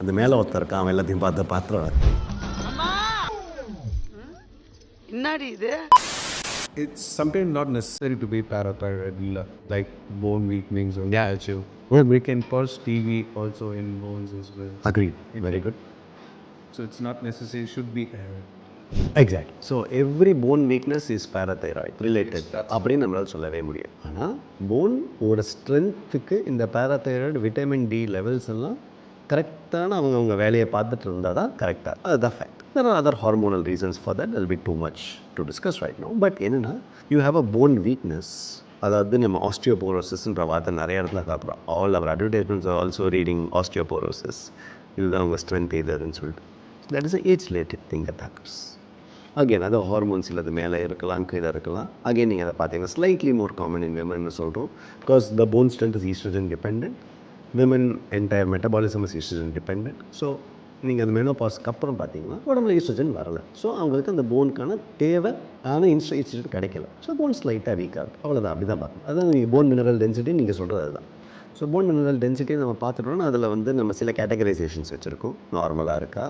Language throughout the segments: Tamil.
இந்த மேலே ஒருத்தர் இருக்கான், அவன் எல்லாத்தையும் பார்த்து பாத்திரம். It's sometimes not necessary to be parathyroid, like bone weakenings or issue. Well, We can pause TV also in bones as well. agreed. Very good. So it's not necessary, should be thyroid. Exact. So every phone weakness is parathyroid related அப்படின்னு நம்மளால் சொல்லவே முடியும். ஆனால் போனோட ஸ்ட்ரென்த்துக்கு இந்த பேராதைராய்டு விட்டமின் டி லெவல்ஸ் எல்லாம் கரெக்டான அவங்க வேலையை பார்த்துட்டு இருந்தால் தான் கரெக்டாக, அதுதான் fact. There are other hormonal reasons for that, will be too much to discuss right now. But என்னென்னா, you have a bone weakness. அதாவது நம்ம ஆஸ்டியோபோரோசிஸ்ன்ற வார்த்தை நிறைய இடத்துல பார்க்குறோம். All our advertisements are also reading osteoporosis, இதுதான் உங்கள் ஸ்ட்ரென்த் இதுன்னு சொல்லிட்டு. That is age related thing that happens. Again அது ஹார்மோன்ஸ் இல்லை, அது மேலே இருக்கலாம், கீழே இருக்கலாம். அகெயின் நீங்கள் அதை பார்த்தீங்கன்னா slightly more common in women சொல்கிறோம். Because the bone strength is estrogen depend. Women entire metabolism is estrogen depend. So நீங்கள் அது மெனோபாஸ்க்கு அப்புறம் பார்த்தீங்கன்னா உடம்புல ஈஸ்ட்ரஜன் வரலை. ஸோ அவங்களுக்கு அந்த போனுக்கான தேவை ஆனால் ஈஸ்ட்ரஜன் கிடைக்கல. ஸோ போன் ஸ்லைட்டாக வீக்காக இருக்குது, அவ்வளோதான். அப்படி தான் பார்க்கணும். அதான் நீங்கள் போன் மினரல் டென்சிட்டி நீங்கள் சொல்கிறது அதுதான். ஸோ போன் மினரல் டென்சிட்டி நம்ம பார்த்துட்டோம்னா அதில் நம்ம சில கேட்டகரைசேஷன்ஸ் வச்சுருக்கோம். நார்மலாக இருக்கா,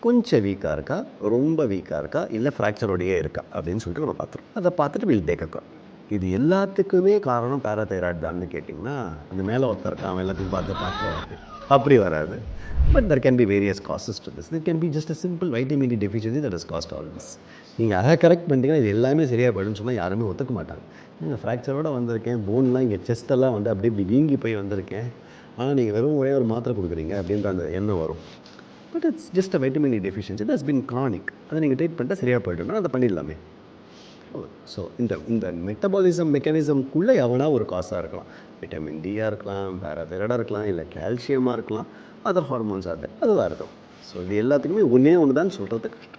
கொஞ்சம் வீக்காக இருக்கா, ரொம்ப வீக்காக இருக்கா, இல்லை ஃப்ராக்சரோடையே இருக்கா அப்படின்னு சொல்லிட்டு நம்ம பார்த்துருவோம். அதை பார்த்துட்டு வில் டேக் அ கால். இது எல்லாத்துக்குமே காரணம் பேராதைராய்டு தான்னு கேட்டிங்கன்னா, அந்த மேலே ஒருத்தர் இருக்கான், அவன் எல்லாத்தையும் பார்த்து அப்படி வராது. But there can be various causes to this. It can be just a simple vitamin D deficiency that has caused all this. நீங்கள் அதை கரெக்ட் பண்ணிட்டீங்கன்னா இது எல்லாமே சரியாக போய்டுன்னு சொன்னால் யாருமே ஒத்துக்க மாட்டாங்க. நீங்கள் ஃப்ராக்சரோடு வந்திருக்கேன், போன்லாம் இங்கே செஸ்டெல்லாம் அப்படியே இப்படி வீங்கி போய் வந்திருக்கேன், ஆனால் நீங்கள் வெறும் ஒரே ஒரு மாத்திரை கொடுக்குறீங்க அப்படின்ற அந்த எண்ணம் வரும். But it's just a vitamin D deficiency that's been chronic. அதை நீங்கள் ட்ரீட் பண்ணிட்டால் சரியாக போய்ட்டோம்னா அதை பண்ணிடலாமே. ஸோ இந்த மெட்டபாலிசம் மெக்கானிசம்குள்ளே எவனா ஒரு காசாக இருக்கலாம். விட்டமின் டியாக இருக்கலாம், பேராதைராய்டாக இருக்கலாம், இல்லை கால்சியமாக இருக்கலாம், அதர் ஹார்மோன்ஸ் அதுதான் இருக்கும். ஸோ இது எல்லாத்துக்குமே ஒன்றே ஒன்று தான் சொல்கிறது கஷ்டம்.